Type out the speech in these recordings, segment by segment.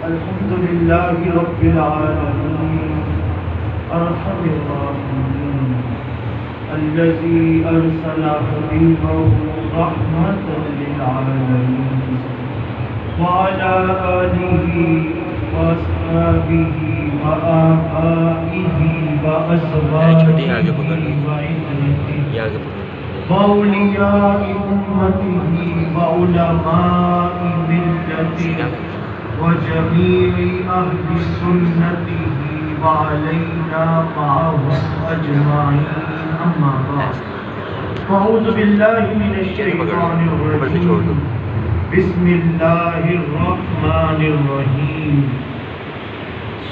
الحمد لله رب العالمين أرحم الراحمين الذي أرسل حبيبه رحمة للعالمين وعلى آله وأصحابه وآبائه وأزواجه وعترته وأولياء أمته وعلماء ملته وجميع أهل سنته وعلينا معهم أجمعين أما بعد فأعوذ بالله من الشيطان الرجيم بسم الله الرحمن الرحيم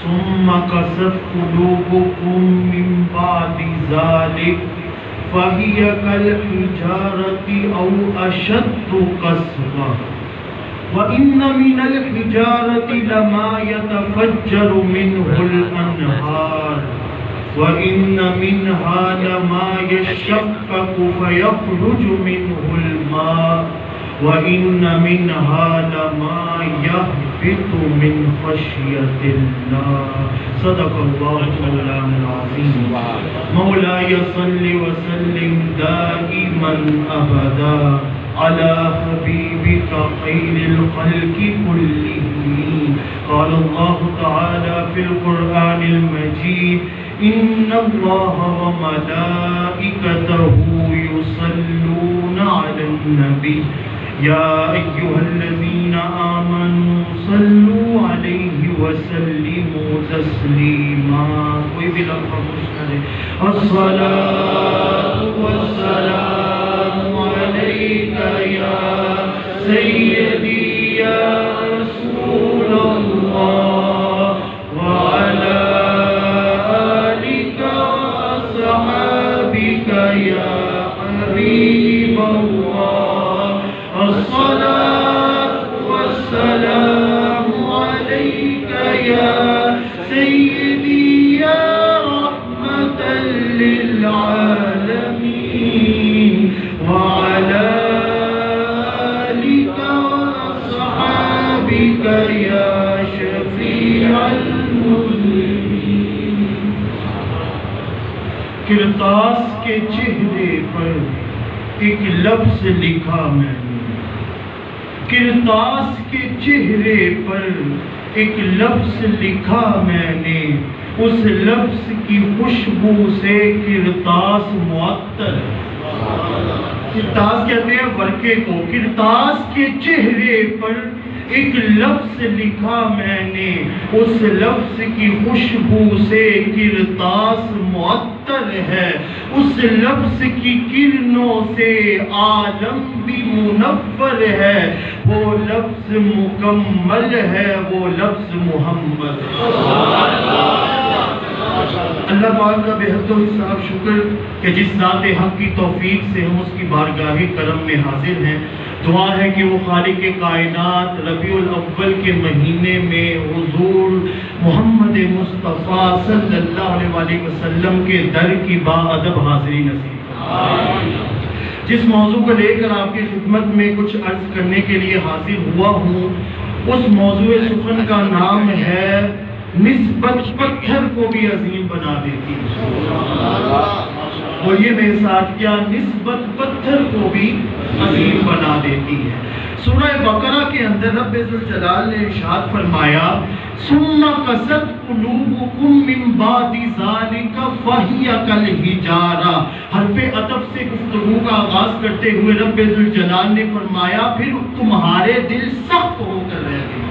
ثم قست قلوبكم من بعد ذلك فهي كالحجارة أو أشد قسوة وإن من الحجارة لما يتفجر منه الأنهار وإن منها لما يشقق فيخرج منه الماء وإن منها لما يهبط من خشية الله صدق الله مولانا العظيم مولاي صل وسلم دائما أبدا على حبيبك خير الخلق كلهم قال الله تعالى في القرآن المجيد إن الله وملائكته يصلون على النبي يا أيها الذين آمنوا صلوا عليه وسلموا تسليما الصلاة والسلام عليك يا سيدي يا رسول الله وعلى آلك وأصحابك يا حبيب الله الصلاة والسلام عليك يا سيدي يا رحمة للعالمين وعلى آلك وأصحابك يا شفيع المذنبين کرتاس کے چہرے پر ایک لفظ لکھا میں نے کرتاس کے چہرے پر ایک لفظ لکھا میں نے اس لفظ کی خوشبو سے کرتاس معطر کرتاس کہتے ہیں ورقے کو کرتاس کے چہرے پر ایک لفظ لکھا میں نے اس لفظ کی خوشبو سے کرتاس معطر ہے اس لفظ کی کرنوں سے عالم بھی منور ہے وہ لفظ مکمل ہے وہ لفظ محمد اللہ پاک کا بے حد و حساب شکر کہ جس ذات حق کی توفیق سے ہم اس کی بارگاہ کرم میں حاضر ہیں دعا ہے کہ وہ خالق کائنات ربیع الاول کے مہینے میں حضور محمد مصطفیٰ صلی اللہ علیہ وسلم کے در کی باادب حاضری نصیب جس موضوع کو لے کر آپ کی خدمت میں کچھ عرض کرنے کے لیے حاضر ہوا ہوں اس موضوع سخن کا نام ہے نسبت پتھر کو بھی عظیم بنا دیتی ہے بولیے میرے ساتھ کیا نسبت پتھر کو بھی عظیم بنا دیتی ہے سورہ بقرہ کے اندر رب ذوالجلال نے ارشاد فرمایا ثم قست قلوبکم من بعد ذلک فہی کالحجارہ حرف عطف سے گفتگو کا آغاز کرتے ہوئے رب ذوالجلال نے فرمایا پھر تمہارے دل سخت ہو کر رہ گئے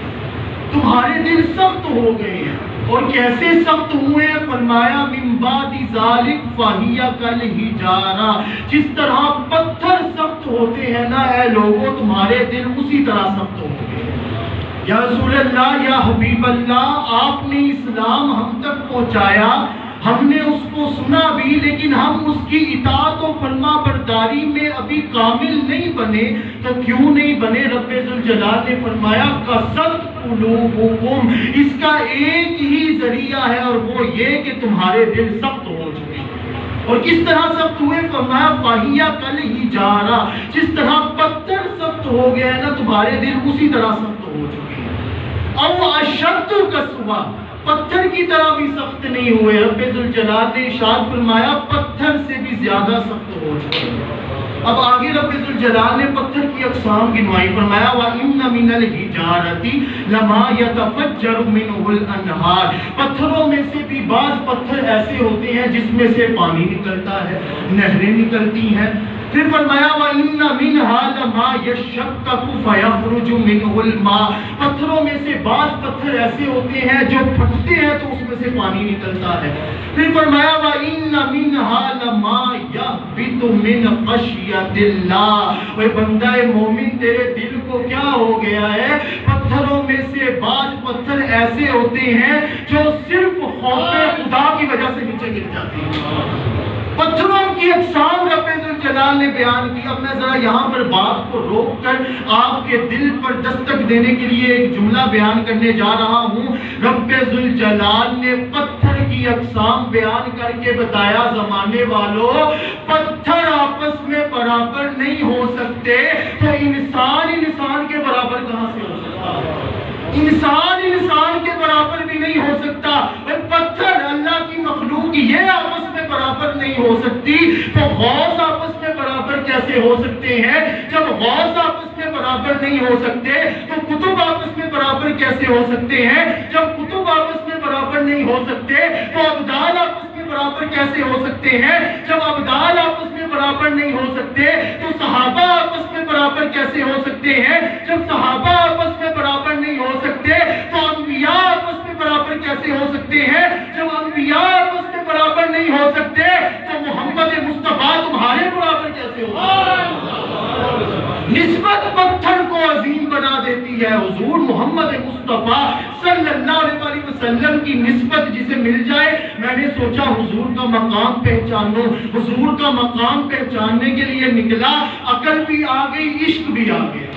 تمہارے دل سخت ہو گئے ہیں اور کیسے سخت ہوئے ہیں فرمایا من بعد ذالک فہی کالحجارہ جس طرح پتھر سخت ہوتے ہیں نا اے لوگوں تمہارے دل اسی طرح سخت ہو گئے یا رسول اللہ یا حبیب اللہ آپ نے اسلام ہم تک پہنچایا ہم نے اس کو سنا بھی لیکن ہم اس کی اطاعت و فرما برداری میں ابھی کامل نہیں بنے تو کیوں نہیں بنے رب ذوالجلال نے فرمایا قست قلوبکم اس کا ایک ہی ذریعہ ہے اور وہ یہ کہ تمہارے دل سخت ہو چکے ہیں اور کس طرح سخت ہوئے فرمایا فہی کالحجارہ جس طرح پتھر سخت ہو گیا ہے نا تمہارے دل اسی طرح سخت ہو چکے ہیں او اشد اشد قسوہ، پتھر کی طرح بھی سخت نہیں ہوئے۔ رب ذوالجلال نے ارشاد فرمایا پتھر سے بھی زیادہ سخت ہو چکے۔ اب آگے رب ذوالجلال نے پتھر کی اقسام گنوائی، فرمایا وَإِنَّ مِنَ الْحِجَارَةِ لَمَا يَتَفَجَّرُ مِنْهُ الْأَنْهَارُ، پتھروں میں سے بھی بعض پتھر ایسے ہوتے ہیں جس میں سے پانی نکلتا ہے، نہریں نکلتی ہیں۔ پھر فرمایا وَإِنَّ مِنْهَا لَمَا يَشَّقَّقُ فَيَخْرُجُ مِنْهُ الْمَاءُ، پتھروں میں سے بعض پتھر ایسے ہوتے ہیں جو پھٹتے ہیں تو اس میں سے پانی نکلتا ہے۔ پھر فرمایا وَإِنَّ مِنْهَا لَمَا يَهْبِطُ مِنْ خَشْيَةِ اللَّهِ، اے بندہ مومن تیرے دل کو کیا ہو گیا ہے؟ پتھروں میں سے بعض پتھر ایسے ہوتے ہیں جو صرف خوف خدا کی وجہ سے نیچے گر جاتے ہیں۔ پتھروں کی اقسام رب ذوالجلال نے بیان کی۔ اب میں ذرا یہاں پر بات کو روک کر آپ کے دل پر دستک دینے کے لیے ایک جملہ بیان کرنے جا رہا ہوں۔ رب ذوالجلال نے پتھر کی اقسام بیان کر کے بتایا زمانے والوں پتھر آپس میں برابر نہیں ہو سکتے تو انسان کے برابر کہاں سے ہو سکتا ہے؟ انسان کے برابر بھی نہیں ہو سکتا۔ پتھر اللہ کی مخلوق یہ آپس میں برابر نہیں ہو سکتی تو غوث آپس میں برابر کیسے ہو سکتے ہیں؟ جب غوث آپس میں برابر نہیں ہو سکتے تو کتب آپس میں برابر کیسے ہو سکتے ہیں؟ جب کتب آپس میں برابر نہیں ہو سکتے تو ابدال آپس میں برابر کیسے ہو سکتے ہیں؟ جب ابدال آپس میں برابر نہیں ہو سکتے تو صحابہ آپس میں برابر کیسے ہو سکتے ہیں؟ جب صحابہ آپس میں برابر نہیں ہو سکتے تو انبیاء آپس میں برابر کیسے ہو سکتے ہیں؟ جب انبیاء آپس میں برابر نہیں ہو سکتے تو محمد مصطفیٰ تمہارے برابر کیسے ہو سکتے ہیں؟ نسبت پتھر کو عظیم بنا دیتی ہے۔ حضور محمد مصطفیٰ صلی اللہ علیہ وسلم کی نسبت جسے مل جائے، میں نے سوچا حضور کا مقام پہچانو۔ حضور کا مقام پہچاننے کے لیے نکلا، عقل بھی آ گئی، عشق بھی آ گیا۔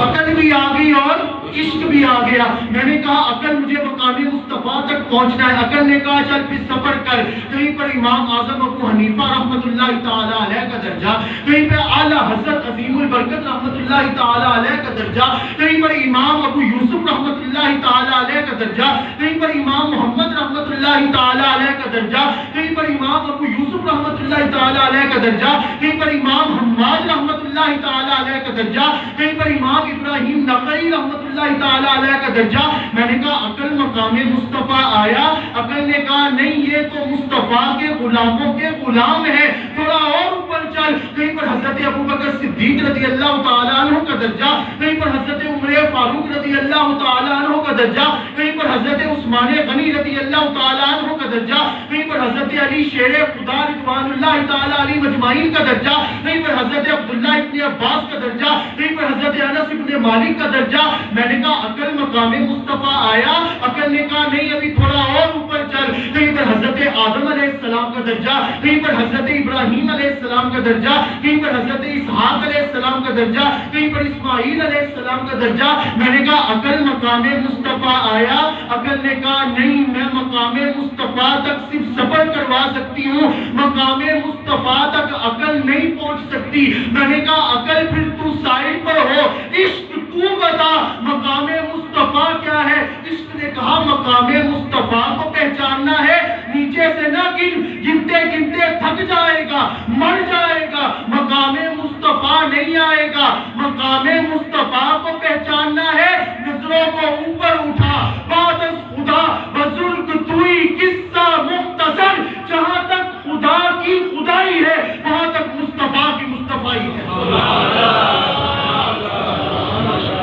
عقل بھی آ گئی اور عشق بھی آ گیا۔ میں نے کہا عقل مجھے مقام مصطفیٰ تک پہنچنا ہے۔ عقل نے کہا چل پھر سفر کر، کہیں پر امام اعظم ابو حنیفہ رحمۃ اللہ تعالی علیہ کا درجہ، کہیں پر اعلیٰ حضرت عظیم البرکت رحمۃ اللہ تعالی علیہ کا درجہ، کہیں پر امام ابو یوسف رحمۃ اللہ تعالی علیہ کا درجہ، کہیں پر امام محمد رحمۃ اللہ تعالی علیہ کا درجہ، کہیں پر امام ابو یوسف رحمۃ اللہ تعالی علیہ کا درجہ، کہیں پر امام حماد رحمۃ اللہ تعالی علیہ کا درجہ، کہیں پر امام ابراہیم نخعی رحمۃ اللہ تعالی علیہ کا درجہ۔ میں نے کہا عقل مقام مصطفیٰ آیا، عقل نے کہا نہیں یہ تو مصطفیٰ کے غلاموں کے غلام ہے، تھوڑا اور اوپر چل، کہیں پر حضرت ابوبکر صدیق رضی اللہ تعالیٰ عنہ کا درجہ، کہیں پر حضرت عمر فاروق رضی اللہ تعالیٰ عنہ کا درجہ، کہیں پر حضرت عثمان غنی رضی اللہ تعالیٰ عنہ کا درجہ، کہیں پر حضرت علی شیر خدا رضوان اللہ تعالیٰ علیہ مجمعین کا درجہ، کہیں پر حضرت عبداللہ ابن عباس کا درجہ، کہیں پر حضرت انس ابن مالک کا درجہ۔ میں نے کہا عقل مقام مصطفیٰ آیا، عقل نے کہا نہیں ابھی تھوڑا اور اوپر چل، کہیں پر حضرت آدم علیہ السلام کا درجہ، کہیں پر حضرت ابراہیم علیہ السلام کا درجہ، کہیں پر حضرت اسحاق علیہ السلام کا درجہ، کہیں پر اسماعیل علیہ السلام کا درجہ۔ میں نے کہا عقل مقام مصطفیٰ آیا، عقل نے کہا نہیں میں مقام مصطفیٰ تک صرف سفر کروا سکتی ہوں، مقام مصطفیٰ تک عقل نہیں پہنچ سکتی۔ میں نے کہا عقل پھر تو سائڈ پر ہو، عشق تو بتا مقام مصطفیٰ کیا ہے؟ عشق نے کہا مقام مصطفیٰ کو پہچاننا ہے، نیچے سے نہ گنتے گنتے تھک جائے گا، مر جائے گا، مقام مصطفیٰ نہیں آئے گا۔ مقام مصطفیٰ کو پہچاننا ہے، نظروں کو اوپر اٹھا، بعد از خدا بزرگ توئی قصہ مختصر، جہاں تک خدا کی خدائی ہے وہاں تک مصطفیٰ کی مصطفیٰ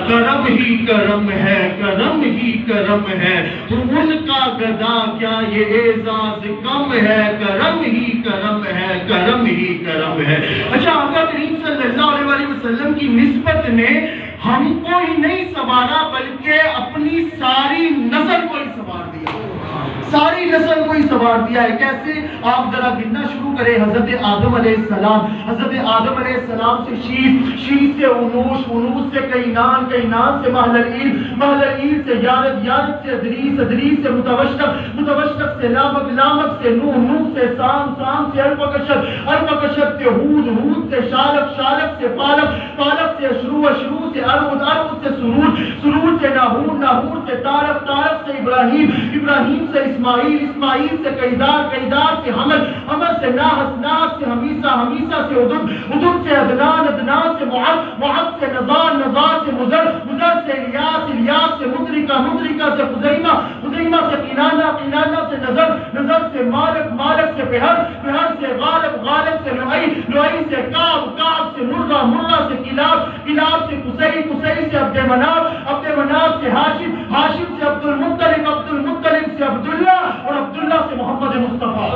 کرم ہی کرم ہے، کرم ہی کرم ہے، ان کا گدا کیا یہ اعزاز کم ہے، کرم ہی کرم ہے، کرم ہی کرم ہے۔ اچھا آقا کریم صلی اللہ علیہ وسلم کی نسبت نے ہم کو ہی نہیں سنوارا بلکہ اپنی ساری نسل کو ہی سنوار دیا، ساری نسل کو ہی سنوار دیا ہے۔ کیسے؟ آپ ذرا گننا شروع کریں۔ حضرت آدم علیہ السلام، حضرت آدم علیہ السلام سے شیث، شیث سے انوش، انوش سے کینان، کینان سے مہلعیل، مہلعیل سے یارد، یارد سے ادریس، ادریس سے متوشق، متوشق سے لامک، لامک سے نوح، نوح سے سام، سام سے ارپکشت، ارپکشت سے ہود، ہود سے شالک، شالک سے پالک، پالک سے اشرو، اشرو سے ارود، ارود سے سرود، سرود سے ناہور، ناہور سے تارک، تارک سے ابراہیم، ابراہیم سے اسماعیل، اسماعیل سے قیدار، قیدار سے حمل، حمل سے ناحس، ناحس سے حمیسہ، حمیسہ سے عدد، عدد سے عدنان، عدنان سے معد، معد سے نزار، نزار سے مزر، مزر سے الیاس، الیاس سے مدرکہ، مدرکہ سے خزیمہ، خزیمہ سے قنانہ، قنانہ سے نظر، نظر سے مالک، مالک سے بہر، بہر سے غالب، غالب سے لعی، لعی سے کعب، کعب سے مرہ، مرہ سے کلاب، کلاب سے قصی، قصی سے عبد مناف، عبد مناف سے ہاشم، ہاشم سے عبد المطلب، عبد المطلب سے عبداللہ، اور عبداللہ سے محمد مصطفیٰ،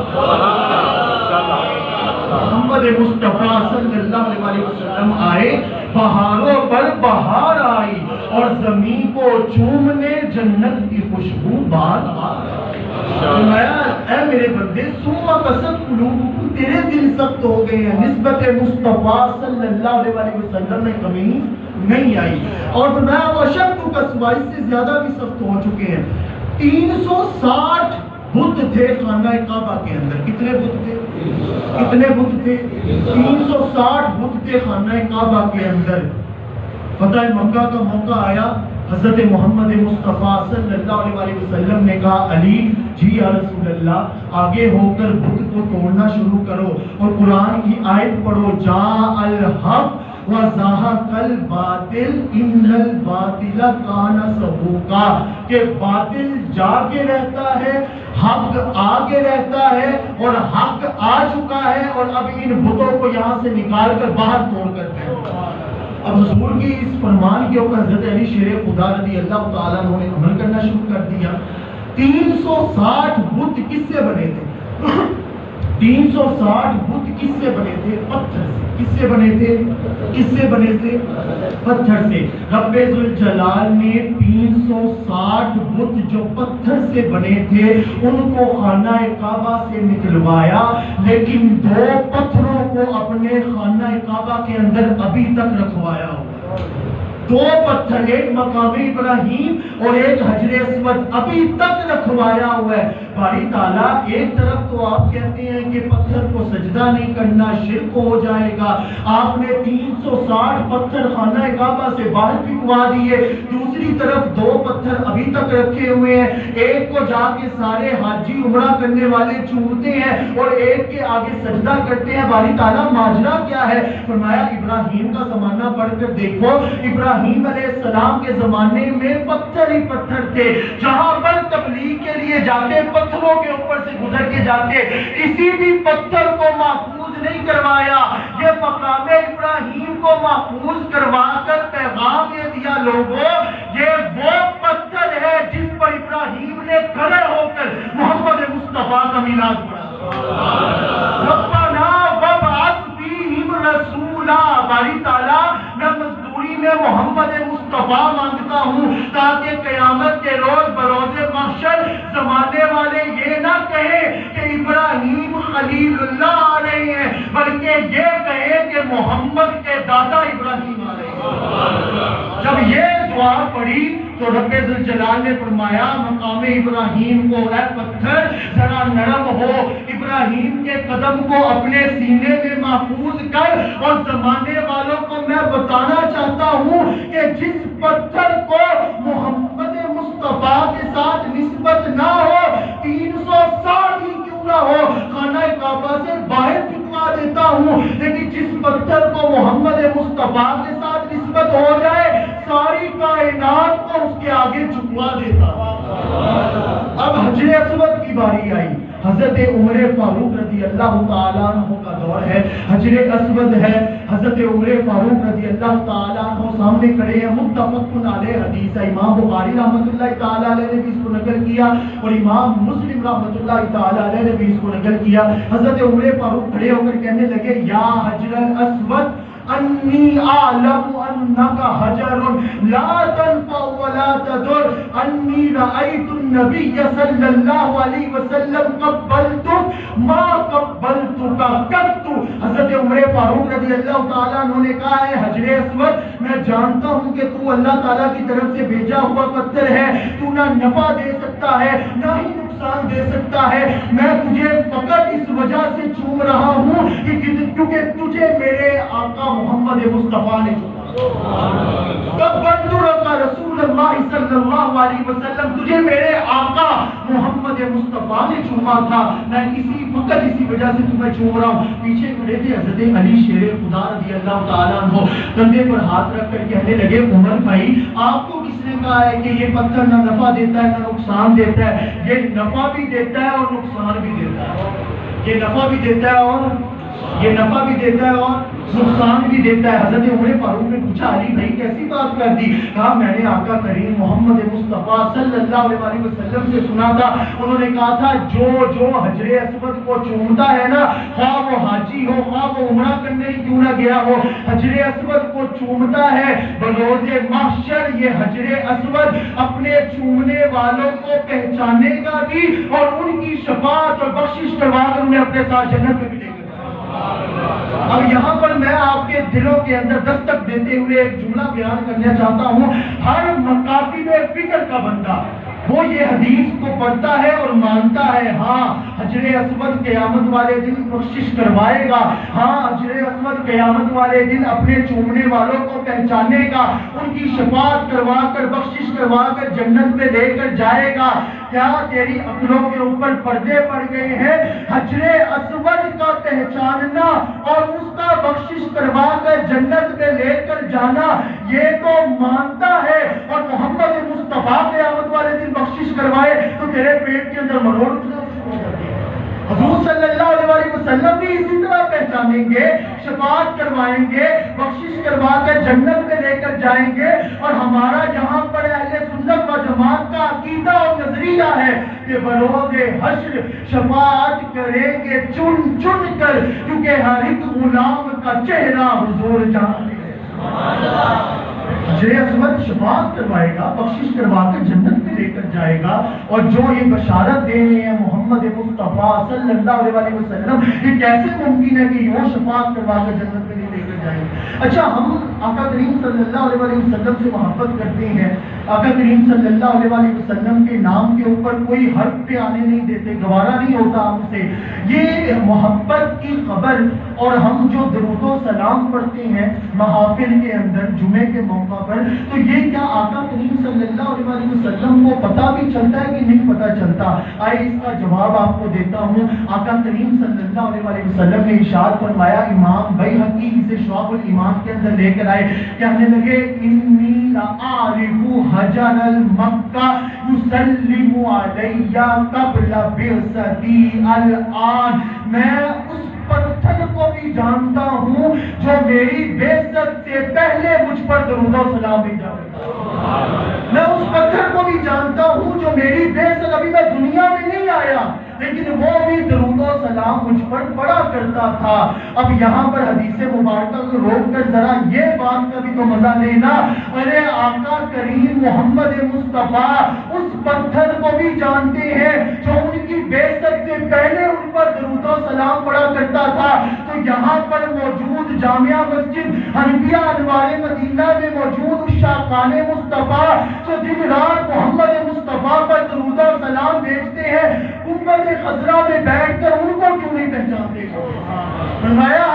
محمد مصطفیٰ صلی اللہ علیہ وسلم آئے، بہاروں پر بہار آئی اور زمین کو چومنے جنت کی خوشبو بار اے میرے بندے، ثم قست قلوبکم، تیرے دل سخت ہو گئے ہیں، نسبت مصطفیٰ صلی اللہ علیہ وسلم میں کمی نہیں آئی، اور فرمایا وشد قسوہ، اس سے زیادہ بھی سخت ہو چکے ہیں۔ 360 بت تھے خانہ کعبہ کے اندر، کتنے بت تھے؟ کتنے بت تھے؟ 360 بت تھے خانہ کعبہ کے اندر۔ فتح مکہ کا موقع آیا، حضرت محمد مصطفیٰ صلی اللہ علیہ وسلم نے کہا علی جی یا رسول اللہ آگے ہو کر بت کو توڑنا شروع کرو اور قرآن کی آیت پڑھو، جاء الحق وزہق الباطل ان الباطل کان زہوقا، کہ باطل جا کے رہتا ہے، حق آگے رہتا ہے، اور حق آ چکا ہے، اور اب ان بتوں کو یہاں سے نکال کر باہر توڑ کر پھینکو۔ اب حضور کی اس فرمان کے اوپر حضرت علی شیر خدا رضی اللہ تعالیٰ عنہ نے عمل کرنا شروع کر دیا۔ 360 بت کس سے بنے تھے؟ 360 بت کس سے بنے تھے؟ پتھر سے۔ کس سے بنے تھے؟ کس سے بنے تھے؟ پتھر سے۔ رب ذوالجلال نے 360 بت جو پتھر سے بنے تھے ان کو خانہ کعبہ سے نکلوایا، لیکن 2 پتھروں کو اپنے خانہ کعبہ کے اندر ابھی تک رکھوایا ہوا۔ 2 پتھر، ایک مقام ابراہیم اور ایک حجر اسود ابھی تک رکھوایا ہوا ہے۔ باری تعالیٰ ایک طرف تو آپ کہتے ہیں کہ پتھر کو سجدہ نہیں کرنا، شرک ہو جائے گا، آپ نے 360 پتھر خانہ کعبہ سے باہر پھینکوا دیے، دوسری طرف 2 پتھر ابھی تک رکھے ہوئے ہیں، ایک کو جا کے سارے حاجی عمرہ کرنے والے چومتے ہیں اور ایک کے آگے سجدہ کرتے ہیں۔ باری تعالیٰ ماجرا کیا ہے؟ فرمایا ابراہیم کا زمانہ پڑھ کر دیکھو، ابراہیم علیہ السلام کے زمانے میں پتھر ہی پتھر تھے، جہاں پر تبلیغ کے لیے جاتے پتھروں کے اوپر سے گزر کے جاتے، کسی بھی پتھر کو محفوظ نہیں کروایا، یہ مقام ابراہیم کو محفوظ کروا کر پیغام یہ دیا لوگوں یہ وہ پتھر ہے جس پر ابراہیم نے کھڑے ہو کر محمد مصطفیٰ کا میلاد پڑھا۔ ربنا وابعث فیہم رسولا، باری تعالیٰ میں مزدوری میں محمد مصطفیٰ مانگتا ہوں تاکہ قیامت کے روز بروز محشر زمانے والے یہ نہ کہیں کہ ابراہیم خلیل اللہ آ رہے ہیں، بلکہ یہ کہیں کہ محمد کے دادا ابراہیم آ رہے ہیں۔ جب یہ دعا پڑھی تو رب ذوالجلال نے فرمایا مقام ابراہیم کو اے پتھر ذرا نرم ہو، ابراہیم کے قدم کو اپنے سینے میں محفوظ کر، اور زمانے والوں کو میں بتانا چاہتا ہوں کہ جس پتھر کو محمد مصطفیٰ کے ساتھ نسبت نہ ہو، 360 ہی کیوں نہ ہو، خانہ کعبہ سے باہر پھینکوا دیتا ہوں، لیکن جس پتھر کو محمد مصطفیٰ کے ساتھ نسبت ہو جائے ساری کائنات کو اس کے آگے جھکوا دیتا۔ اب حجر اسود کی باری آئی، حضرت عمر فاروق رضی اللہ تعالیٰ عنہ کا دور ہے، حجر اسود ہے، حضرت عمر فاروق رضی اللہ تعالیٰ عنہ سامنے کھڑے ہیں، متفق علیہ حدیث ہے، امام بخاری رحمۃ اللہ تعالیٰ علیہ نے بھی اس کو نقل کیا اور امام مسلم رحمۃ اللہ تعالیٰ علیہ نے بھی اس کو نقل کیا۔ حضرت عمر فاروق کھڑے ہو کر کہنے لگے یا حجر الاسود انی اعلم انک حجر لا تنفع ولا تضر، انی رأیت النبی صلی اللہ علیہ وسلم قبلتک ما قبلتک قط۔ حضرت عمر فاروق رضی اللہ تعالیٰ عنہ نے کہا ہے حجر اسود میں جانتا ہوں کہ تو اللہ تعالیٰ کی طرف سے بھیجا ہوا پتھر ہے، تو نہ نفع دے سکتا ہے نہ ہی نقصان دے سکتا ہے، میں تجھے فقط اس وجہ سے چوم رہا ہوں کہ کیونکہ تجھے میرے آقا محمد مصطفیٰ نے چوما۔ رسول اللہ صلی اللہ علیہ وسلم تجھے میرے آقا محمد مصطفیٰ نے چوما تھا، میں اسی وجہ سے تمہیں چوم رہا ہوں۔ پیچھے کھڑے تھے حضرت علی شیر خدا رضی اللہ تعالیٰ عنہ، کندھے پر ہاتھ رکھ کر کہنے لگے عمر بھائی آپ کو کس نے کہا ہے کہ یہ پتھر نہ نفع دیتا ہے نہ نقصان دیتا ہے؟ یہ نفع بھی دیتا ہے اور نقصان بھی دیتا ہے، یہ نفع بھی دیتا ہے اور نقصان بھی دیتا ہے۔ حضرت عمر فاروق نے پوچھا علی بھائی کیسی بات کر دی؟ کہا میں نے آقا کریم محمد مصطفیٰ صلی اللہ علیہ وسلم سے سنا تھا، انہوں نے کہا تھا جو حجر اسود کو چومتا ہے نا، خواہ وہ حاجی ہو خواہ وہ عمرہ کرنے ہی کیوں نہ گیا ہو، حجر اسود کو چومتا ہے بروز محشر یہ حجر اسود اپنے چومنے والوں کو پہچانے گا بھی اور ان کی شفاعت اور بخشش کروا کر انہیں اپنے ساتھ جنت میں بھی لے گا۔ اب یہاں پر میں آپ کے دلوں کے اندر دستک دیتے ہوئے ایک جملہ بیان کرنا چاہتا ہوں۔ ہر مکاتب فکر کا بندہ وہ یہ حدیث کو پڑھتا ہے اور مانتا ہے، ہاں حجر اسود قیامت والے دن بخشش کروائے گا، ہاں حجر اسود قیامت والے دن اپنے چومنے والوں کو پہچانے گا، ان کی شفاعت کروا کر بخشش کروا کر جنت میں لے کر جائے گا۔ کیا تیری عقلوں کے اوپر پردے پڑ گئے ہیں؟ حجر اسود کا پہچاننا اور اس کا بخشش کروا کر جنت میں لے کر جانا یہ تو مانتا ہے، اور محمد مصطفیٰ قیامت والے دن بخشش کروائے تو تیرے پیٹ کے اندر مروڑ حضور صلی اللہ علیہ وسلم بھی اسی طرح پہچانیں گے، شفاعت کروائیں گے، بخشش کروا کر جنت میں لے کر جائیں گے۔ اور ہمارا یہاں پر اہل سنت و جماعت کا عقیدہ اور نظریہ ہے کہ بروز حشر شفاعت کریں گے چن چن کر، کیونکہ ہر ایک غلام کا چہرہ حضور جانتے ہیں۔ حجر اسود شفاعت کروائے گا، بخشش کروا کر جنت میں لے کر جائے گا، اور جو یہ بشارت دے رہے ہیں محمد مصطفیٰ صلی اللہ علیہ وسلم، یہ کیسے ممکن ہے کہ وہ شفاعت کروا کر جنت میں لے کر جائیں گے؟ اچھا ہم آقا کریم صلی اللہ علیہ وسلم سے محبت کرتے ہیں، آقا کریم صلی اللہ علیہ وسلم کے نام کے اوپر کوئی حرف پہ آنے نہیں دیتے، گوارا نہیں ہوتا ہم سے یہ محبت کی خبر۔ اور ہم جو درود و سلام پڑھتے ہیں محافل کے اندر جمعے کے موقع پر، تو یہ کیا آقا کریم صلی اللہ علیہ وسلم کو پتہ بھی چلتا ہے کہ نہیں پتہ چلتا؟ آئے اس کا جواب آپ کو دیتا ہوں۔ آقا کریم صلی اللہ علیہ وسلم نے ارشاد فرمایا، امام بیہقی اسے شعب الایمان کے اندر لے کر آئے، کہنے لگے انی لأعرف حجر المکہ یسلم علی قبل بعثتی الآن، میں اس پتھر کو بھی جانتا ہوں جو میری بعثت سے پہلے مجھ پر درود و سلام بھیجا کرتا ہے۔ میں اس پتھر کو بھی جانتا ہوں جو میری بعثت، ابھی میں دنیا میں نہیں آیا لیکن وہ بھی درود و سلام مجھ پر پڑا کرتا تھا۔ اب یہاں پر حدیث مبارکہ کو روک کر ذرا یہ بات کا بھی تو مزہ لینا، ارے آقا کریم محمد مصطفیٰ اس پتھر کو بھی جانتے ہیں جو ان کی بعثت سے پہلے ان پر درود و سلام پڑا کرتا تھا۔ تو یہاں پر موجود جامعہ مسجد حنفیہ انوار مدینہ میں موجود شاقان مصطفیٰ جو دن رات محمد مصطفیٰ پر درود و سلام بھیجتے ہیں، گنبد خضرا میں بیٹھ کر ان کو کیوں نہیں پہچانتے؟ فرمایا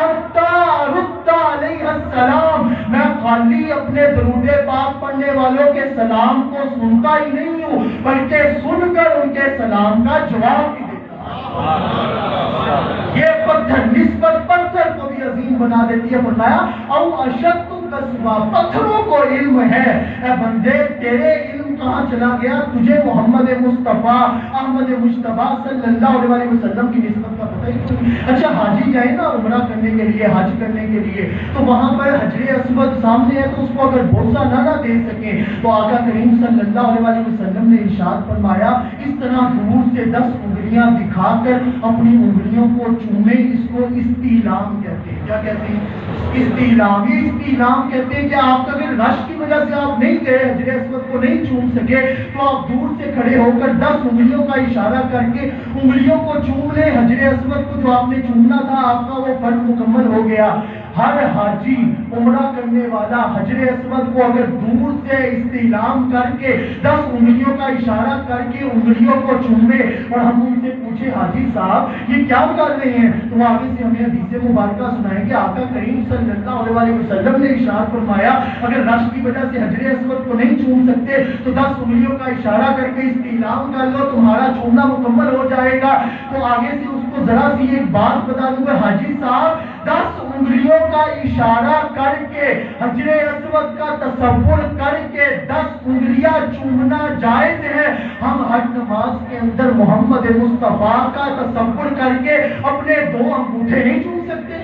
رد علیہ السلام، میں خالی اپنے درود پاک پڑھنے والوں کے سلام کو سنتا ہی نہیں ہوں بلکہ سن کر ان کے سلام کا جواب بھی دیتا ہوں۔ یہ پتھر نسبت پتھر کو بھی عظیم بنا دیتی ہے۔ فرمایا او اشد قصبہ، پتھروں کو علم ہے، اے بندے تیرے علم کہاں چلا گیا؟ تجھے محمد مصطفیٰ احمد مصطفیٰ صلی اللہ علیہ وسلم کی نسبت کا پتہ ہی نہیں۔ اچھا حاجی جائے نا عمرہ کرنے کے لیے، حج کرنے کے لیے، تو وہاں پر حجر اسود سامنے ہے تو اس کو اگر بوسہ نہ دے سکیں تو آقا کریم صلی اللہ علیہ وسلم نے ارشاد فرمایا اس طرح دور سے 10 انگلیاں دکھا کر اپنی انگلیوں کو چومے، اس کو استعلام کہتے ہیں۔ کیا کہتے ہیں؟ استعلام۔ یہ استعلام کہتے ہیں کہ آپ اگر رش کی وجہ سے آپ نہیں گئے حجر اسود کو نہیں چوم سکے تو آپ دور سے کھڑے ہو کر 10 انگلیوں کا اشارہ کر کے انگلیوں کو چوم لیں۔ حجر اسود کو جو آپ نے چومنا تھا آپ کا وہ فرض مکمل ہو گیا۔ ہر حاجی عمرہ کرنے والا حجر اسود کو اگر دور سے استعلام کر کے 10 انگلیوں کا اشارہ کر کے انگلیوں کو چومے اور ہم ان سے پوچھے حاجی صاحب یہ کیا کر رہے ہیں، تو آگے سے ہمیں حدیث مبارکہ سنائیں گے آقا کریم صلی اللہ علیہ وسلم نے ارشاد فرمایا اگر رش کی وجہ سے حجر اسود کو نہیں چوم سکتے تو 10 انگلیوں کا اشارہ کر کے استعلام کر لو، تمہارا چومنا مکمل ہو جائے گا۔ تو آگے سے اس کو ذرا سی ایک بات بتا دوں گا، حاجی صاحب 10 انگلیوں کا اشارہ کر کے حجر اسود کا تصور کر کے 10 انگلیاں چومنا جائز ہے، ہم ہر نماز کے اندر محمد مصطفیٰ کا تصور کر کے اپنے 2 انگوٹھے نہیں چوم سکتے؟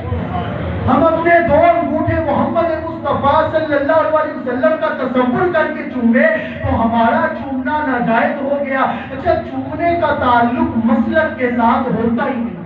ہم اپنے 2 انگوٹھے محمد مصطفیٰ صلی اللہ علیہ وسلم کا تصور کر کے چومے تو ہمارا چومنا ناجائز ہو گیا۔ اچھا چومنے کا تعلق مسلک کے ساتھ ہوتا ہی نہیں،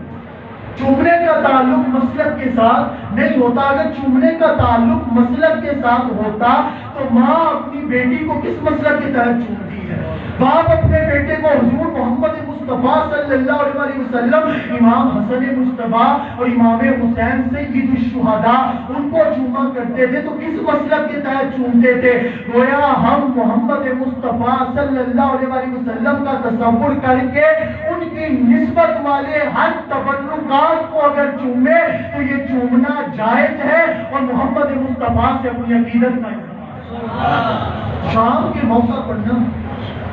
چومنے کا تعلق مسلک کے ساتھ نہیں ہوتا۔ اگر چومنے کا تعلق مسلک کے ساتھ ہوتا تو ماں اپنی بیٹی کو کس مسلک کے تحت چومتی ہے؟ باپ اپنے بیٹے کو حضور محمد مصطفیٰ صلی اللہ علیہ وسلم امام حسن مجتبیٰ اور امام حسین سید الشہداء ان کو چوما کرتے تھے تو کس مسلک کے تحت چومتے تھے؟ گویا ہم محمد مصطفیٰ صلی اللہ علیہ وسلم کا تصور کر کے ان کی نسبت والے ہر تبرکات کو اگر چومے تو یہ چومنا جائز ہے اور محمد مصطفیٰ سے اپنی عقیدت کا اظہار۔ شام کے موقع پر نا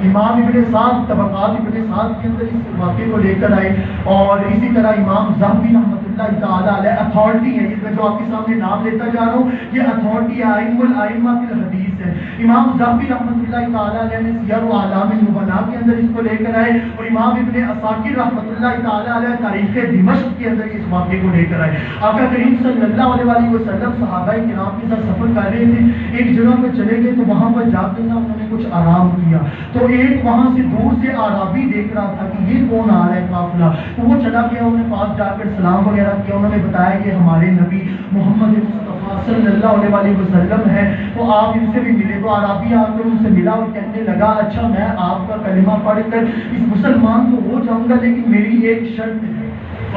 امام ابن سعد طبقات ابن سعد کے اندر اس واقعے کو لے کر آئے اور اسی طرح امام ذہبی رحمۃ اللہ تعالیٰ علیہ اتھارٹی ہے، اس میں جو آپ کے سامنے نام لیتا جا رہا ہوں یہ اتھارٹی ائمہ الائمہ فی الحدیث ہے۔ امام ذہبی رحمۃ اللہ تعالیٰ علیہ نے سیر و اعلام النبلاء کے اندر اس کو لے کر آئے اور امام ابن عساکر رحمۃ اللہ تعالیٰ علیہ تاریخ دمشق کے اندر اس واقعے کو لے کر آئے۔ آقا کریم صلی اللہ علیہ وسلم صحابہ کرام کے ساتھ سفر کر رہے تھے، ایک جگہ پہ چلے گئے تو وہاں پر جا کر انہوں نے کچھ آرام کیا تو ایک وہاں سے دور سے عربی دیکھ رہا تھا کہ یہ کون آ رہا ہے قافلہ، تو وہ چلا گیا، انہوں نے پاس جا کر سلام وغیرہ کیا، انہوں نے بتایا کہ ہمارے نبی محمد مصطفیٰ صلی اللہ علیہ وسلم ہے تو آپ ان سے بھی ملے۔ تو عربی آ کر ان سے ملا اور کہنے لگا اچھا میں آپ کا کلمہ پڑھ کر اس مسلمان تو ہو جاؤں گا لیکن میری ایک شرط ہے۔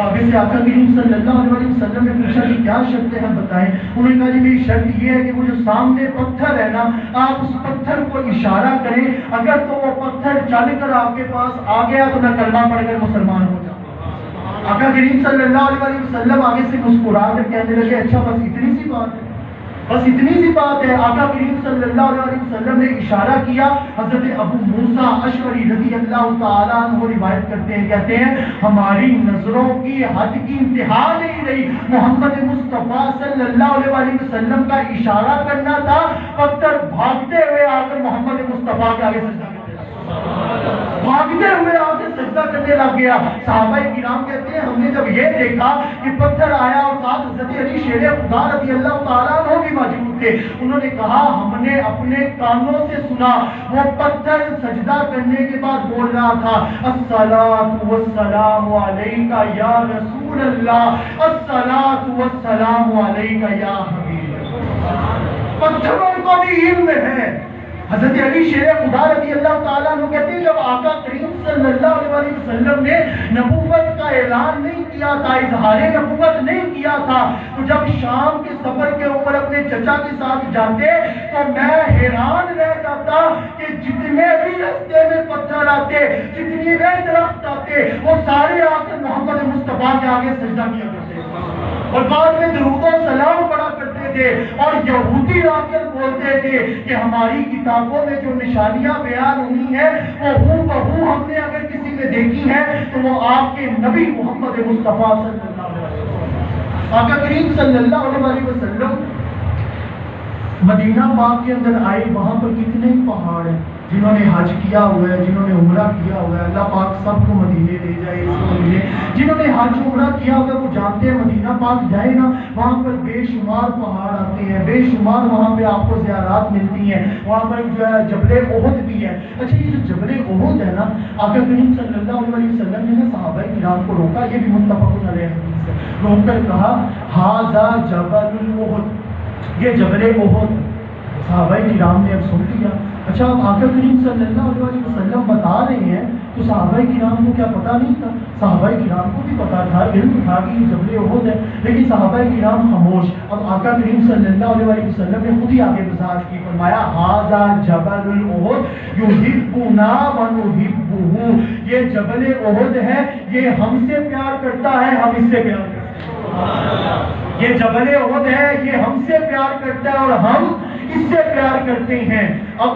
آگے سے آقا کریم صلی اللہ علیہ وسلم نے پوچھا کہ کیا شرطیں ہیں بتائیں؟ انہوں نے کہا جی میری شرط یہ ہے کہ وہ جو سامنے پتھر ہے نا آپ اس پتھر کو اشارہ کریں، اگر تو وہ پتھر چل کر آپ کے پاس آ گیا تو میں کلمہ پڑھ کر مسلمان ہو جاؤں۔ آقا کریم صلی اللہ علیہ وسلم آگے سے مسکرا کر کہنے لگے اچھا بس اتنی سی بات ہے، بس اتنی سی بات ہے۔ آقا کریم صلی اللہ علیہ وسلم نے اشارہ کیا، حضرت ابو موسیٰ اشعری رضی اللہ تعالیٰ عنہ روایت کرتے ہیں، کہتے ہیں ہماری نظروں کی حد کی انتہا نہیں رہی، محمد مصطفیٰ صلی اللہ علیہ وسلم کا اشارہ کرنا تھا، پتھر بھاگتے ہوئے آ کر محمد مصطفیٰ کے آگے سجدہ کرنے لگا، بھاگتے ہوئے آگے سجدہ کرنے لگ گیا۔ صحابہ کرام کہتے ہیں ہم نے جب یہ دیکھا کہ پتھر آیا اور ساتھ حضرت علی شیر خدا رضی اللہ تعالیٰ عنہ بھی موجود تھے، انہوں نے کہا ہم نے اپنے کانوں سے سنا وہ پتھر سجدہ کرنے کے بعد بول رہا تھا الصلاۃ والسلام علیکہ یا رسول اللہ، الصلاۃ والسلام علیکہ یا حبیب اللہ۔ پتھروں کو بھی علم ہے۔ حضرت علی شیر خدا رضی اللہ تعالیٰ عنہ کہتے ہیں جب آقا کریم صلی اللہ علیہ وسلم نے نبوت کا اعلان نہیں کیا تھا، اظہار نبوت نہیں کیا تھا، تو جب شام کے سفر کے اوپر اپنے چچا کے ساتھ جاتے تو میں حیران رہ جاتا کہ جتنے بھی رستے میں پتھر آتے، جتنی بھی درخت آتے، وہ سارے آ کر محمد مصطفیٰ کے آگے سجدہ کیا کرتے اور بعد میں درود و سلام پڑھا کرتے تھے اور یہودی آ کر بولتے تھے کہ ہماری کتابوں میں جو نشانیاں بیان ہوئی ہیں وہ ہوں بہو ہم نے اگر کسی میں دیکھی ہیں تو وہ آپ کے نبی محمد مصطفیٰ صلی اللہ علیہ وسلم۔ آقا کریم صلی اللہ علیہ وسلم مدینہ پاک کے اندر آئے، وہاں پر کتنے پہاڑ ہیں، جنہوں نے حج کیا ہوا ہے، جنہوں نے عمرہ کیا ہوا ہے، اللہ پاک سب کو مدینے لے جائے اس کو ملے۔ جنہوں نے حج عمرہ کیا ہوا ہے وہ جانتے ہیں مدینہ پاک جائے نا وہاں پر بے شمار پہاڑ آتے ہیں، بے شمار وہاں پہ آپ کو زیارات ملتی ہیں، وہاں پر جو ہے جبل احد بھی ہے۔ اچھا یہ جو جبل احد ہے نا آقا کریم صلی اللہ علیہ وسلم نے صحابہ کرام کو روکا، یہ بھی متفق علیہ حدیث ہے، روک کر کہا ھذا جبل احد، یہ جبل احد۔ صحابہ کرام نے اب سن لیا۔ اچھا اب آقا کریم صلی اللہ علیہ وسلم بتا رہے ہیں تو صحابہ کرام کو کیا پتہ نہیں تھا؟ صحابہ کرام کو بھی پتہ تھا، علم تھا کہ یہ جبل احد ہے، لیکن صحابہ کرام خاموش۔ اب آقا کریم صلی اللہ علیہ وسلم نے خود ہی آگے وضاحت کی، فرمایا ھذا جبل احد یحبنا ونحبہ، یہ جبل احد ہے، یہ ہم سے پیار کرتا ہے، ہم اس سے پیار کرتے ہیں۔ یہ جبل احد ہے، یہ ہم سے پیار کرتا ہے اور ہم اس سے پیار کرتے ہیں۔ اب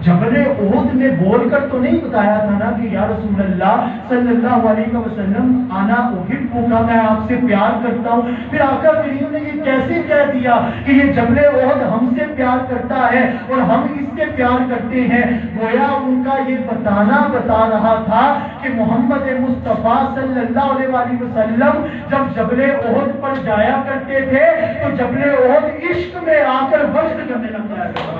جبل احد میں بول کر تو نہیں بتایا تھا نا کہ یا رسول اللہ صلی اللہ علیہ وسلم انا احبک، میں آپ سے پیار کرتا ہوں۔ پھر آقا کریم نے یہ کیسے کہہ دیا کہ یہ جبل احد ہم سے پیار کرتا ہے اور ہم اس سے پیار کرتے ہیں؟ گویا ان کا یہ بتانا بتا رہا تھا کہ محمد مصطفیٰ صلی اللہ علیہ وسلم جب جبل احد پر جایا کرتے تھے تو جبل احد عشق میں آ کر وجد کرنے لگ جایا کرتا۔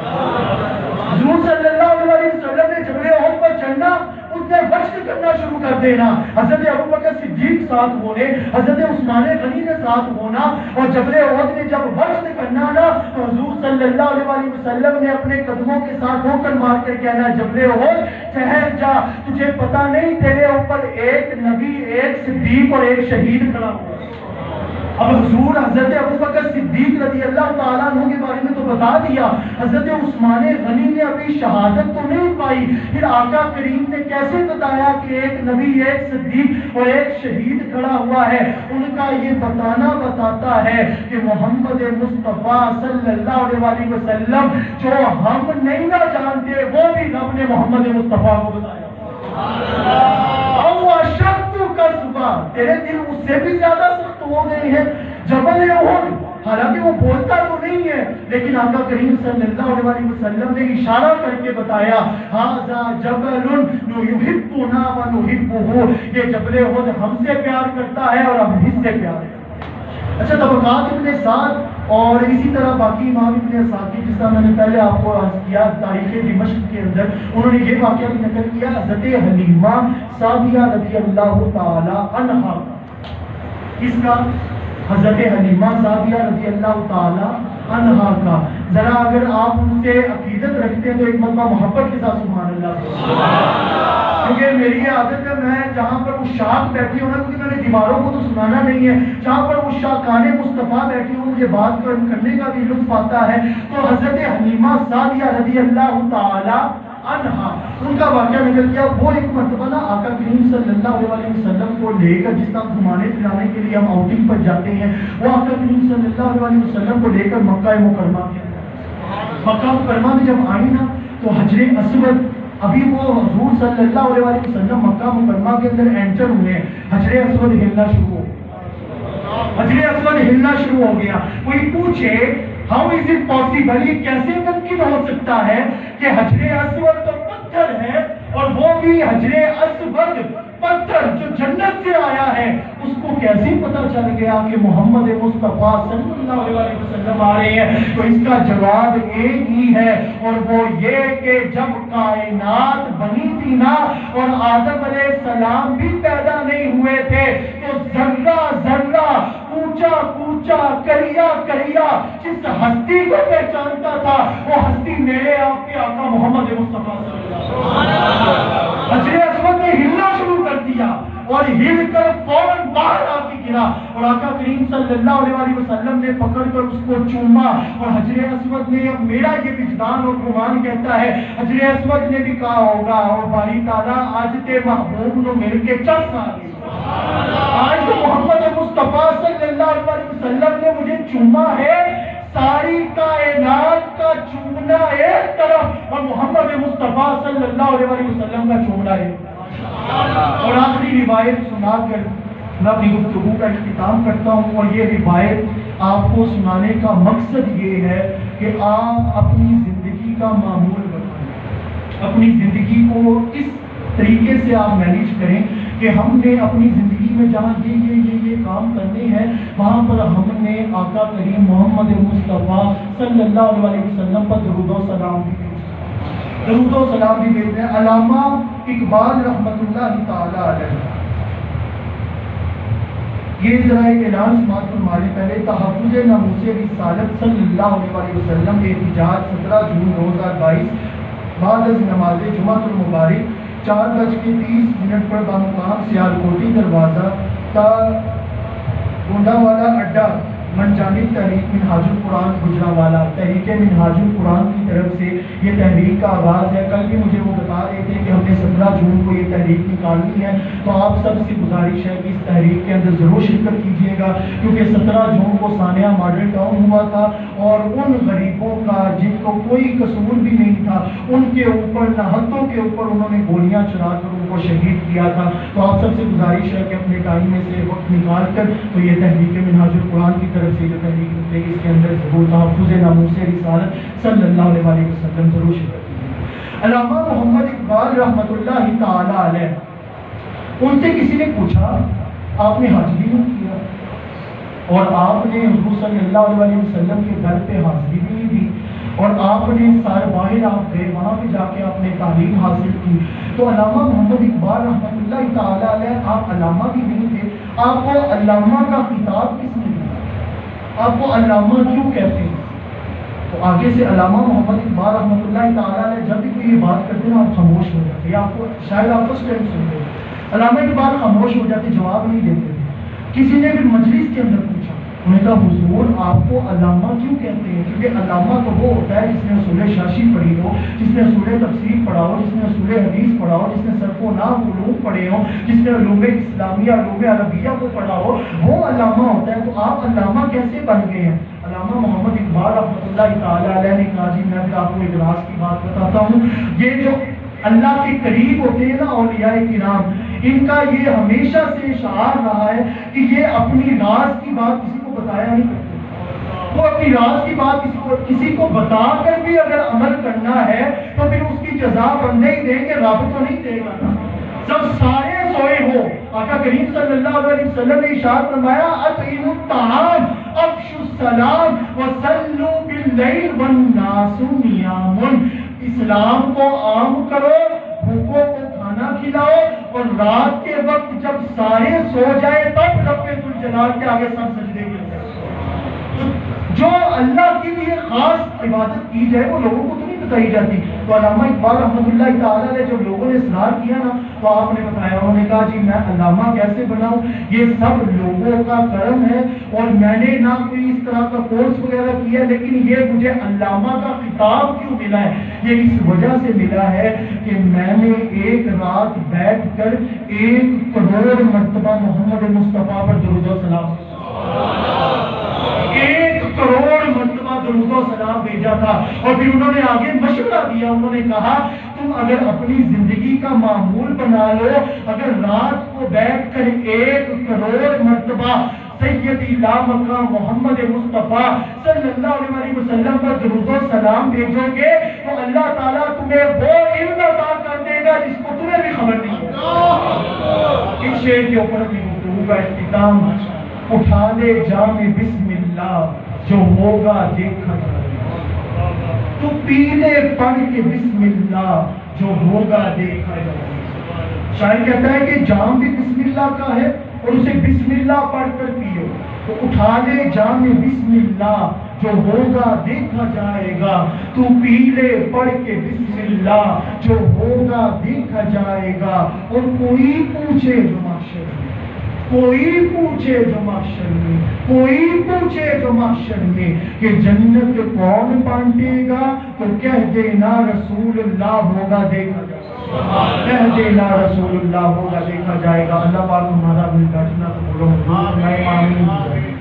حضور صلی اللہ علیہ وسلم نے جبل احد پر چڑھنا، اس نے وجد کرنا شروع کر دینا۔ حضرت ابوبکر صدیق ساتھ ہونے، حضرت عثمان غنی کے ساتھ ہونا، اور جبل احد نے جب وجد کرنا نا تو حضور صلی اللہ علیہ وسلم نے اپنے قدموں کے ساتھ ٹھوکر مار کر کہنا، جبل احد ٹھہر جا، تجھے پتہ نہیں تیرے اوپر ایک نبی، ایک صدیق اور ایک شہید کھڑا ہوا۔ اب حضور حضرت ابوبکر صدیق رضی اللہ تعالیٰ عنہ کے بارے میں تو بتا دیا، حضرت عثمان غنی نے ابھی شہادت تو نہیں پائی، پھر آقا کریم نے کیسے بتایا کہ ایک نبی، ایک صدیق اور ایک شہید کھڑا ہوا ہے؟ ان کا یہ بتانا بتاتا ہے کہ محمد مصطفیٰ صلی اللہ علیہ وسلم جو ہم نہیں نہ جانتے وہ بھی رب نے محمد مصطفیٰ کو بتایا۔ تیرے دل اس سے بھی زیادہ سخت ہو گئے ہیں۔ جبل احد حالانکہ وہ بولتا تو نہیں ہے، لیکن آقا کریم صلی اللہ علیہ وسلم نے اشارہ کر کے بتایا، ھذا جبل یحبنا ونحبہ، یہ جبل احد ہم سے پیار کرتا ہے اور ہم اس سے پیار کرتے ہیں۔ اچھا، طبقات ابن سعد اور اسی طرح باقی امام ابن اساکر، جس طرح میں نے پہلے آپ کو عرض کیا تاریخ دمشق کے اندر انہوں نے یہ واقعہ بھی نقل کیا، حضرت حلیمہ سعدیہ رضی اللہ تعالی عنہا، اس کا حضرت حلیمہ سعدیہ رضی اللہ تعالی عنہا کا ذرا اگر آپ ان سے عقیدت رکھتے ہیں تو ایک مرتبہ محبت کے ساتھ سبحان اللہ، کیونکہ میری یہ عادت ہے میں جہاں پر عشاق بیٹھی ہوں نا، کیونکہ میں نے دیواروں کو تو سنانا نہیں ہے، جہاں پر عشاقان مصطفیٰ بیٹھی ہوں مجھے بات کرنے کا بھی لطف آتا ہے۔ تو حضرت حلیمہ سعدیہ رضی اللہ تعالی عنہا، ان کا واقعہ نکل گیا۔ وہ ایک مرتبہ نا آقا کریم صلی اللہ علیہ وسلم کو لے کر، جس طرح گھمانے پھرانے کے لیے ہم آؤٹنگ پر جاتے ہیں، وہ آقا کریم صلی اللہ علیہ وسلم کو لے کر مکہ مکرمہ کے مکہ مکرمہ میں جب آئی نا تو حجر اسود، ابھی وہ حضور صلی اللہ علیہ وسلم مکہ مکرمہ کے اندر انٹر ہوئے ہیں، حجر اسود ہلنا شروع ہو گیا، حجر اسود ہلنا شروع ہو گیا۔ کوئی پوچھے ہاؤ از اٹ پاسبل، یہ کیسے ممکن ہو سکتا ہے کہ حجر اسود تو پتھر ہے اور وہ بھی حجر اسود پتھر جو جنت سے آیا ہے، اس کو کیسے پتہ چل گیا کہ محمد مصطفیٰ صلی اللہ علیہ وسلم آ رہے ہیں؟ تو اس کا جواب ایک ہی ہے، اور وہ یہ کہ جب کائنات بنی تھی نا اور آدم علیہ السلام بھی پیدا نہیں ہوئے تھے تو ذرہ ذرہ کوچا کوچا کریا کریا جس ہستی کو پہچانتا تھا وہ ہستی میرے آپ کے آقا محمد مصطفیٰ صلی اللہ علیہ وسلم۔ حجر اسود نے ہلنا شروع کر دیا اور ہل کر فوراً باہر آ کے گرا، اور آقا کریم صلی اللہ علیہ وسلم نے پکڑ کر اس کو چوما، اور حجر اسود نے، اب میرا یہ وجدان اور گمان کہتا ہے حجر اسود نے بھی کہا ہوگا اور باری تعالیٰ آج تے محبوب نو مل کے چس آ گئی، آج تو محمد مصطفیٰ صلی اللہ علیہ وسلم نے مجھے چوما ہے۔ ساری کائنات کا چومنا ایک طرف اور محمد مصطفیٰ صلی اللہ علیہ وسلم کا چومنا ایک۔ اور آخری روایت سنا کر میں اپنی گفتگو کا اختتام کرتا ہوں، اور یہ روایت آپ کو سنانے کا مقصد یہ ہے کہ آپ اپنی زندگی کا معمول بنائیں، اپنی زندگی کو اس طریقے سے آپ مینیج کریں کہ ہم نے اپنی زندگی میں جہاں یہ کام کرنے ہیں وہاں پر ہم نے آقا کریم محمد مصطفیٰ صلی اللہ علیہ وسلم پر درود و سلام بھی بھیجتے ہیں۔ علامہ اقبال رحمۃ اللہ تعالی علیہ یہ ذرا ایک اعلان سماعت فرما لیں پہلے، تحفظ ناموس رسالت صلی اللہ علیہ وسلم احتجاج 17 جون 2022 بعد از نماز جمعہ المبارک 4:30 پر بامقام سیالکوٹی دروازہ تا گونڈا والا اڈا منجانب تحریک منہاج القرآن گجرانوالہ تحریک منہاج القرآن کی طرف سے یہ تحریک کا آغاز ہے۔ کل بھی مجھے وہ بتا رہے تھے کہ ہم نے 17 جون کو یہ تحریک نکالنی ہے، تو آپ سب سے گزارش ہے کہ اس تحریک کے اندر ضرور شرکت کیجیے گا، کیونکہ 17 جون کو ثانیہ ماڈل ٹاؤن ہوا تھا اور ان غریبوں کا جن کو کوئی قصور بھی نہیں تھا ان کے اوپر نہتوں کے اوپر انہوں نے گولیاں چلا کر ان کو شہید کیا تھا۔ تو آپ سب سے گزارش ہے کہ اپنے ٹائم میں سے وقت نکال کر تو یہ تحریک منہاج القرآن کی طرف سے جو تحریک ہوتے گی اس کے اندر ضرور تحفظ ناموس رسالت صلی اللہ علیہ وسلم ضرور شرکت کیجیے۔ علامہ محمد اقبال رحمۃ اللہ تعالی علیہ، ان سے کسی نے پوچھا آپ نے حج بھی نہیں کیا اور آپ نے حضور صلی اللہ علیہ وسلم کے در پہ حاضری بھی نہیں دی اور آپ نے سارے باہر آپ گئے وہاں پہ جا کے آپ نے تعلیم حاصل کی، تو علامہ محمد اقبال رحمۃ اللہ تعالی علیہ آپ علامہ بھی نہیں تھے، آپ کو علامہ کا خطاب کس نے دیا، آپ کو علامہ کیوں کہتے ہیں؟ تو آگے سے علامہ محمد اقبال رحمۃ اللہ تعالی علیہ جب بھی کوئی یہ بات کرتے ہیں آپ خاموش ہو جاتے ہیں، آپ کو شاید آپ فرسٹ ٹائم سنتے ہیں، علامہ اقبال خاموش ہو جاتے، جواب نہیں دیتے تھے۔ کسی نے بھی مجلس کے اندر پوچھا، انہوں نے کہا حضور آپ کو علامہ کیوں کہتے ہیں؟ کیونکہ علامہ تو وہ ہوتا ہے جس نے اصول شاشی پڑھی ہو، جس نے اصول تفسیر پڑھا ہو، جس نے اصول حدیث پڑھا ہو، جس نے صرف و نحو علوم پڑھے ہوں، جس نے علوم اسلامیہ علوم عربیہ کو پڑھا ہو، وہ علامہ ہوتا ہے۔ تو آپ علامہ کیسے بن گئے ہیں؟ علامہ محمد اقبال رحمۃ اللہ تعالی علیہ نے کہا جی میں آپ کو اجلاس کی بات بتاتا ہوں، یہ جو اللہ کے قریب ہوتے ہیں نا اولیاء کرام، ان کا یہ ہمیشہ سے شعار رہا ہے کہ یہ اپنی راز کی بات کسی کو بتایا نہیں کرتے، وہ اپنی راز کی بات کسی کو بتا کر بھی اگر عمل کرنا ہے تو پھر اس کی جزا بندے ہی دیں گے، رب تو نہیں دے گا نا۔ جب سارے سوئے ہو، آقا کریم صلی اللہ علیہ وسلم نے ارشاد فرمایا اطعموا الطعام افشوا السلام وصلوا باللیل والناس نیام، اسلام کو عام کرو، بھوکوں کو کھانا کھلاؤ اور رات کے وقت جب سارے سو جائے تب رب ذوالجلال کے آگے سر سجدے کے اندر۔ جو اللہ کے لیے خاص عبادت کی جائے وہ لوگوں کو تو نہیں بتائی جاتی۔ تو علامہ اقبال رحمۃ اللہ تعالیٰ نے جب لوگوں نے اصرار کیا نا تو آپ نے بتایا، انہوں نے کہا جی میں علامہ کیسے بناؤں، یہ سب لوگوں کا کرم ہے اور میں نے نہ کوئی اس طرح کا کورس وغیرہ کیا، لیکن یہ مجھے علامہ کا خطاب کیوں ملا ہے؟ یہ اس وجہ سے ملا ہے کہ میں نے ایک رات بیٹھ کر 1 کروڑ مرتبہ محمد مصطفیٰ پر درود و سلام 1 کروڑ مرتبہ درود و سلام بھیجا تھا۔ اور پھر انہوں نے آگے مشورہ دیا، انہوں نے کہا تم اگر اپنی زندگی کا معمول بنا لو، اگر رات کو بیٹھ کر 1 کروڑ مرتبہ سیدی لامقام محمد مصطفیٰ صلی اللہ علیہ وسلم پر درود و سلام بھیجو گے تو اللہ تعالیٰ تمہیں وہ علم عطا کر دے گا جس کو تمہیں بھی خبر نہیں ہے۔ اس شعر کے اوپر بھی گفتگو کا اختتام، اٹھا لے جام بسم اللہ جو ہوگا دیکھا جائے گا، تو پی لے پڑھ کے بسم اللہ جو ہوگا دیکھا جائے گا۔ شاعر کہتا ہے کہ جام بھی بسم اللہ کا ہے اور اسے بسم اللہ پڑھ کر پیو، تو اٹھا لے جام بسم اللہ جو ہوگا دیکھا جائے گا، تو پی لے پڑھ کے بسم اللہ جو ہوگا دیکھا جائے گا۔ اور کوئی پوچھے جو محشر میں، کوئی پوچھے جو محشر میں، کوئی پوچھے جو محشر میں کہ جنت کون بانٹے گا، تو کہہ دینا رسول اللہ ہوگا دیکھا جائے گا، کہہ دینا رسول اللہ ہوگا دیکھا جائے گا۔ اللہ پاک ہمارا دل کا اتنا قبول و منظور فرمائے، آمین۔